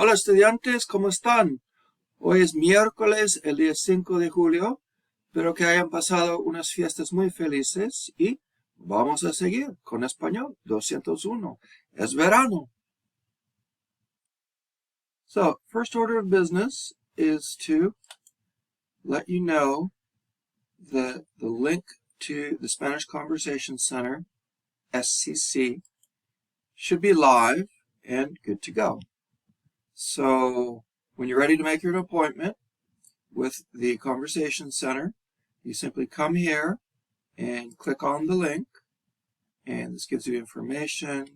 Hola estudiantes, ¿cómo están? Hoy es miércoles, el día 5 de julio. Espero que hayan pasado unas fiestas muy felices y vamos a seguir con español 201. Es verano. So, first order of business is to let you know that the link to the Spanish Conversation Center, SCC, should be live and good to go. So, when you're ready to make your appointment with the Conversation Center, you simply come here and click on the link, and this gives you information.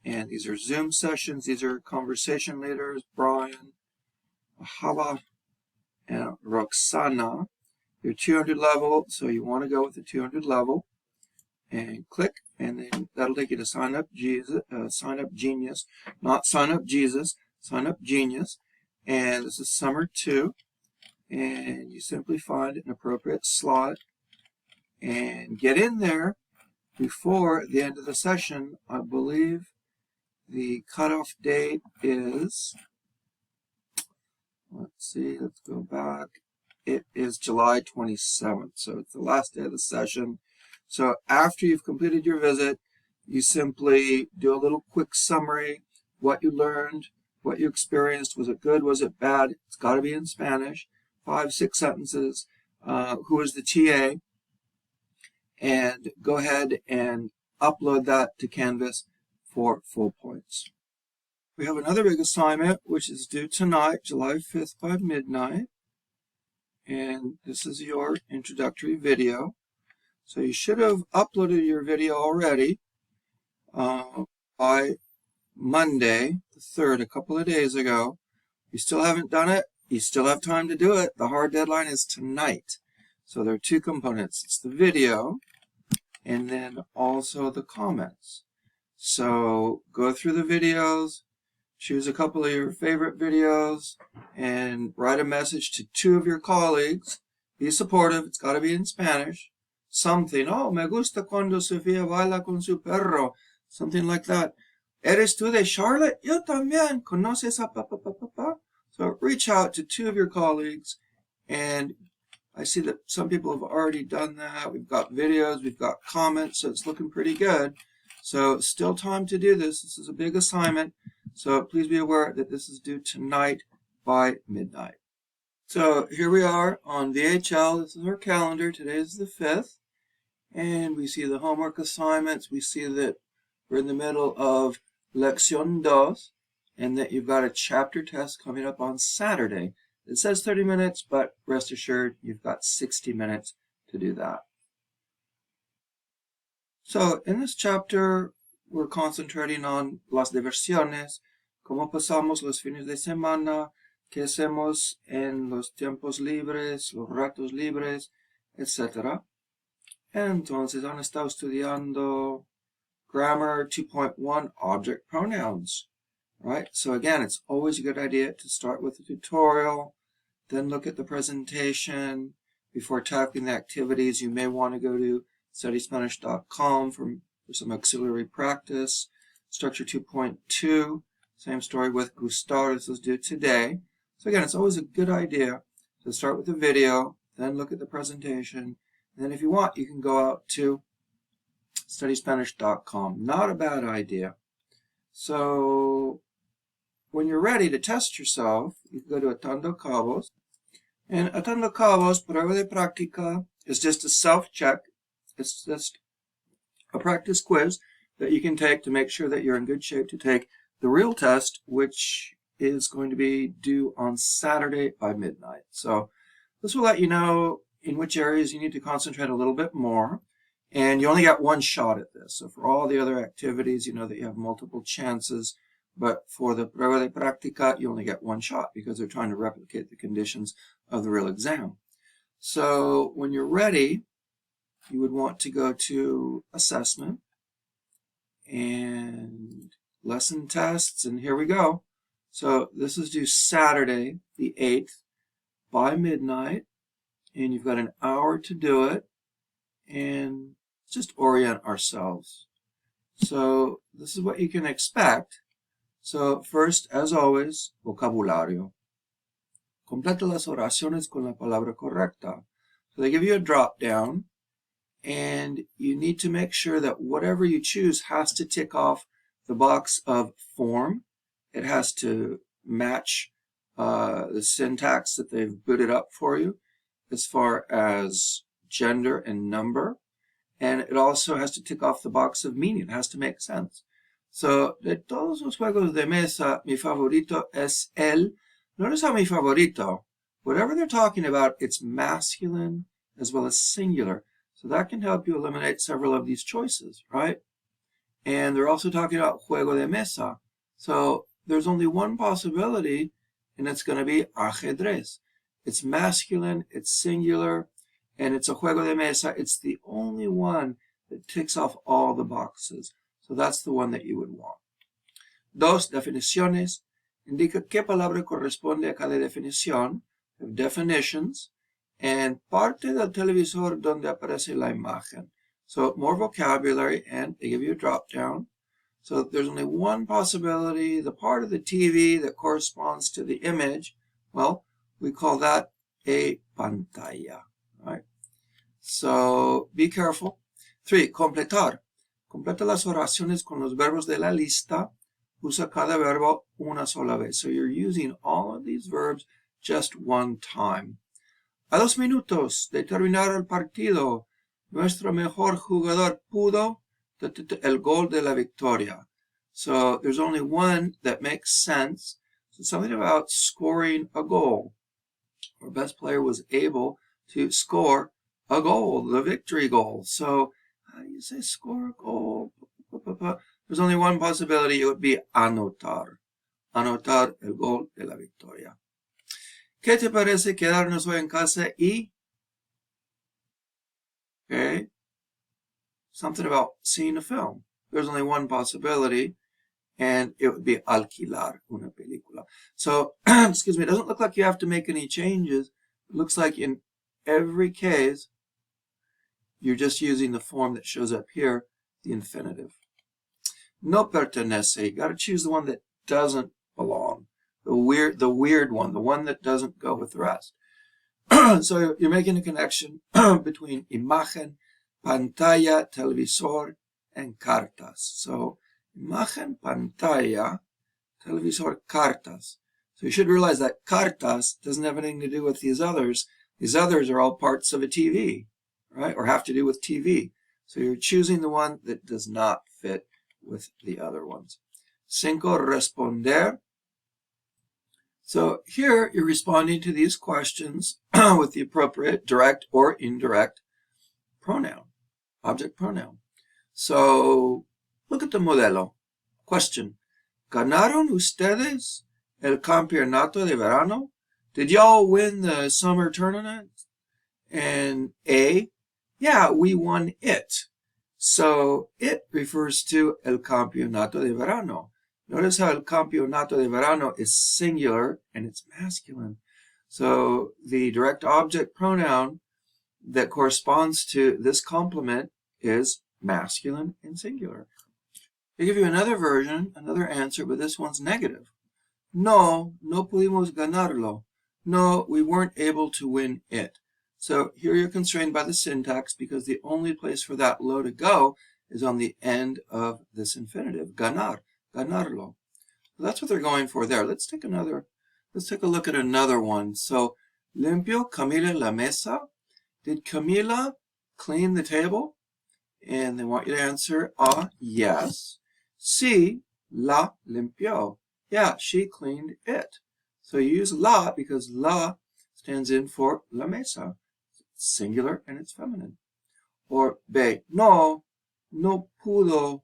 And these are Zoom sessions. These are conversation leaders, Brian, Hava, and Roxana. You're 200 level, so you want to go with the 200 level. And click, and then that'll take you to Sign Up Genius, not Sign Up Jesus, Sign Up Genius. And this is Summer 2. And you simply find an appropriate slot and get in there before the end of the session. I believe the cutoff date is, let's go back. It is July 27th, so it's the last day of the session. So after you've completed your visit, you simply do a little quick summary, what you learned, what you experienced. Was it good? Was it bad? It's got to be in Spanish. 5-6 sentences. Who is the TA? And go ahead and upload that to Canvas for full points. We have another big assignment, which is due tonight, July 5th by midnight. And this is your introductory video. So you should have uploaded your video already by Monday, the 3rd, a couple of days ago. If you still haven't done it, you still have time to do it. The hard deadline is tonight. So there are two components. It's the video and then also the comments. So go through the videos, choose a couple of your favorite videos, and write a message to 2 of your colleagues. Be supportive. It's got to be in Spanish. Something. Oh, me gusta cuando Sofía baila con su perro. Something like that. ¿Eres tú de Charlotte? Yo también. ¿Conoces a papá, papá? So reach out to 2 of your colleagues, and I see that some people have already done that. We've got videos, we've got comments, so it's looking pretty good. So still time to do this. This is a big assignment, so please be aware that this is due tonight by midnight. So here we are on VHL. This is our calendar. Today is the 5th, and we see the homework assignments. We see that we're in the middle of Lección 2, and that you've got a chapter test coming up on Saturday. It says 30 minutes, but rest assured you've got 60 minutes to do that. So in this chapter, we're concentrating on las diversiones, cómo pasamos los fines de semana, qué hacemos en los tiempos libres, los ratos libres, etc. Entonces han estado estudiando Grammar 2.1 Object Pronouns. Right? So again, it's always a good idea to start with the tutorial, then look at the presentation. Before tackling the activities, you may want to go to studyspanish.com for some auxiliary practice. Structure 2.2, same story with Gustar. This was due today. So again, it's always a good idea to start with the video, then look at the presentation, and then if you want, you can go out to studyspanish.com. Not a bad idea. So when you're ready to test yourself, you can go to Atando Cabos. And Atando Cabos, prueba de práctica, is just a self-check. It's just a practice quiz that you can take to make sure that you're in good shape to take the real test, which is going to be due on Saturday by midnight. So this will let you know in which areas you need to concentrate a little bit more. And you only got one shot at this. So for all the other activities, you know that you have multiple chances. But for the prueba de práctica, you only get one shot because they're trying to replicate the conditions of the real exam. So when you're ready, you would want to go to Assessment and Lesson Tests, and here we go. So this is due Saturday, the 8th, by midnight, and you've got an hour to do it, and just orient ourselves. So this is what you can expect. So first, as always, vocabulario. Completa las oraciones con la palabra correcta. So they give you a drop down, and you need to make sure that whatever you choose has to tick off the box of form. It has to match the syntax that they've booted up for you as far as gender and number. And it also has to tick off the box of meaning. It has to make sense. So, de todos los juegos de mesa, mi favorito es el. Notice how mi favorito, whatever they're talking about, it's masculine as well as singular. So that can help you eliminate several of these choices, right? And they're also talking about juego de mesa. So there's only one possibility, and it's going to be ajedrez. It's masculine, it's singular, and it's a juego de mesa. It's the only one that ticks off all the boxes. So that's the one that you would want. Dos, definiciones. Indica qué palabra corresponde a cada definición. Definitions. And parte del televisor donde aparece la imagen. So more vocabulary, and they give you a drop down. So there's only one possibility, the part of the TV that corresponds to the image. Well, we call that a pantalla, right? So be careful. 3, completar. Completa las oraciones con los verbos de la lista. Usa cada verbo una sola vez. So you're using all of these verbs just one time. A 2 minutos de terminar el partido, nuestro mejor jugador pudo el gol de la victoria. So there's only one that makes sense. So something about scoring a goal. Our best player was able to score a goal, the victory goal. So how do you say score a goal? There's only one possibility. It would be anotar. Anotar el gol de la victoria. ¿Qué te parece quedarnos hoy en casa y? Okay. Something about seeing a film. There's only one possibility, and it would be alquilar una película. So, excuse me, it doesn't look like you have to make any changes. It looks like in every case, you're just using the form that shows up here, the infinitive. No pertenece. You got to choose the one that doesn't belong. The weird one, the one that doesn't go with the rest. So you're making a connection between imagen, pantalla, televisor, and cartas. So imagen, pantalla, televisor, cartas. So you should realize that cartas doesn't have anything to do with these others. These others are all parts of a TV, right? Or have to do with TV. So you're choosing the one that does not fit with the other ones. 5, responder. So here you're responding to these questions with the appropriate direct or indirect pronoun, object pronoun. So look at the modelo. Question. ¿Ganaron ustedes el campeonato de verano? Did y'all win the summer tournament? And A, yeah, we won it. So it refers to el campeonato de verano. Notice how el campeonato de verano is singular and it's masculine. So the direct object pronoun that corresponds to this complement is masculine and singular. They give you another version, another answer, but this one's negative. No pudimos ganarlo. No, we weren't able to win it. So here you're constrained by the syntax because the only place for that lo to go is on the end of this infinitive, ganar. Ganarlo. That's what they're going for there. Let's take a look at another one. So, limpió Camila la mesa? Did Camila clean the table? And they want you to answer yes. Sí, la limpió. Yeah, she cleaned it. So you use la because la stands in for la mesa. It's singular and it's feminine. Or B, no pudo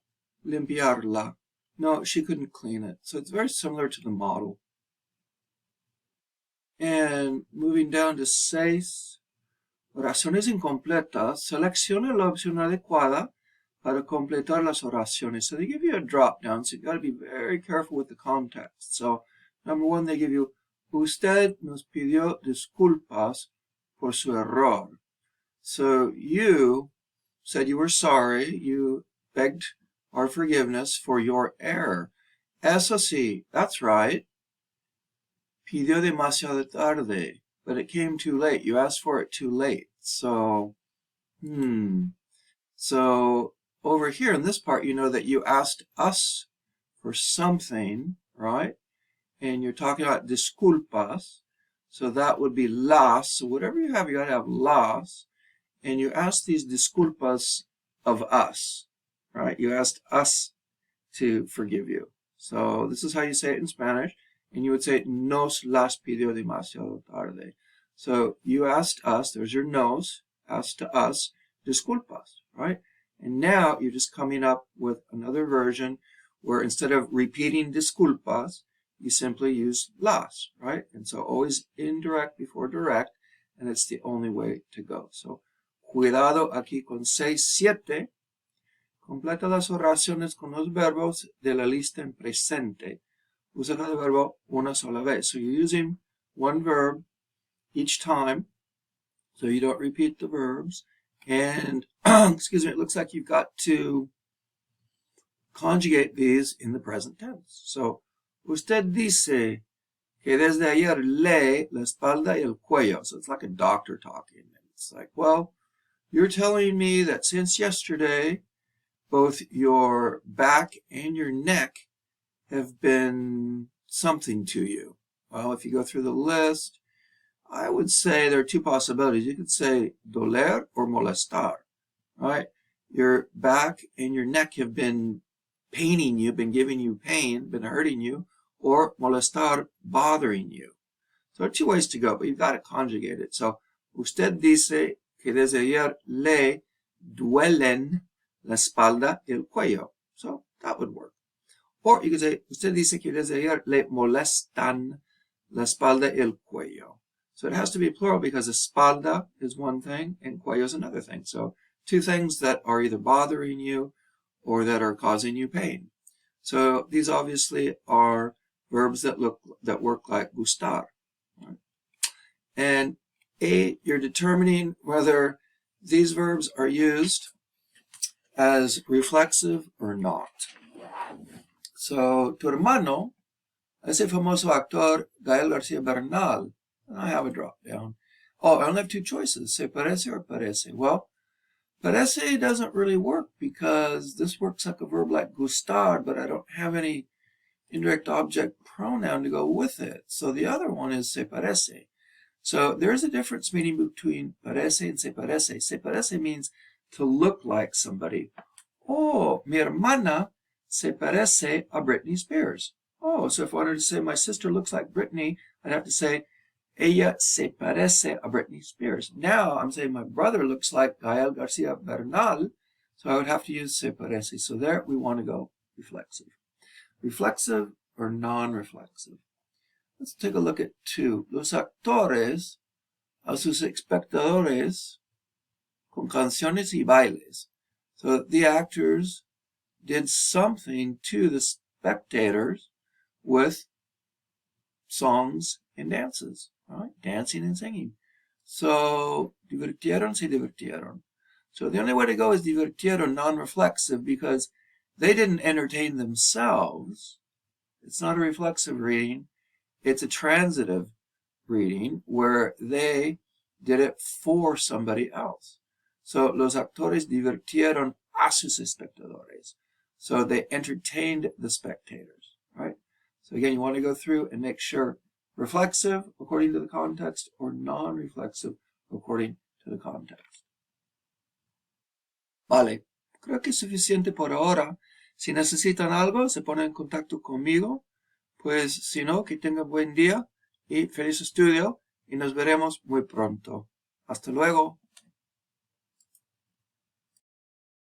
limpiarla. No, she couldn't clean it. So it's very similar to the model. And moving down to 6, oraciones incompletas. Selecciona la opción adecuada para completar las oraciones. So they give you a drop down, so you've got to be very careful with the context. So number 1, they give you, usted nos pidió disculpas por su error. So you said you were sorry, you begged our forgiveness for your error. Eso sí, that's right. Pidió demasiado tarde, but it came too late. You asked for it too late. So, So over here in this part, you know that you asked us for something, right? And you're talking about disculpas. So that would be las. So whatever you have to have las. And you ask these disculpas of us, right? You asked us to forgive you. So this is how you say it in Spanish. And you would say, nos las pidió demasiado tarde. So you asked us, there's your nos, asked to us, disculpas, right? And now you're just coming up with another version where instead of repeating disculpas, you simply use las, right? And so always indirect before direct, and it's the only way to go. So, cuidado aquí con 6-7. Completa las oraciones con los verbos de la lista en presente. Usa cada verbo una sola vez. So you're using one verb each time, so you don't repeat the verbs. And, excuse me, it looks like you've got to conjugate these in the present tense. So, usted dice que desde ayer lee la espalda y el cuello. So it's like a doctor talking. It's like, well, you're telling me that since yesterday, both your back and your neck have been something to you. Well, if you go through the list, I would say there are two possibilities. You could say doler or molestar, right? Your back and your neck have been paining you, been giving you pain, been hurting you, or molestar, bothering you. So there are two ways to go, but you've got to conjugate it. So, usted dice que desde ayer le duelen la espalda y el cuello. So that would work. Or you could say, usted dice que desde ayer le molestan la espalda y el cuello. So it has to be plural because espalda is one thing and cuello is another thing. So two things that are either bothering you or that are causing you pain. So these obviously are verbs that work like gustar. Right? And 8, you're determining whether these verbs are used as reflexive or not. So, tu hermano, ese famoso actor Gael García Bernal, I have a drop down. Oh, I only have two choices, se parece or parece. Well, parece doesn't really work because this works like a verb like gustar, but I don't have any indirect object pronoun to go with it. So the other one is se parece. So there's a difference meaning between parece and se parece. Se parece means to look like somebody. Oh, mi hermana se parece a Britney Spears. Oh, so if I wanted to say my sister looks like Britney, I'd have to say ella se parece a Britney Spears. Now I'm saying my brother looks like Gael García Bernal, so I would have to use se parece. So there we want to go reflexive. Reflexive or non-reflexive. Let's take a look at 2. Los actores a sus espectadores con canciones y bailes. So the actors did something to the spectators with songs and dances, right? Dancing and singing. So, divirtieron, se divirtieron. So the only way to go is divirtieron, non-reflexive, because they didn't entertain themselves. It's not a reflexive reading. It's a transitive reading where they did it for somebody else. So, los actores divirtieron a sus espectadores. So they entertained the spectators, right? So again, you want to go through and make sure reflexive according to the context or non-reflexive according to the context. Vale, creo que es suficiente por ahora. Si necesitan algo, se ponen en contacto conmigo. Pues si no, que tengan buen día y feliz estudio y nos veremos muy pronto. Hasta luego.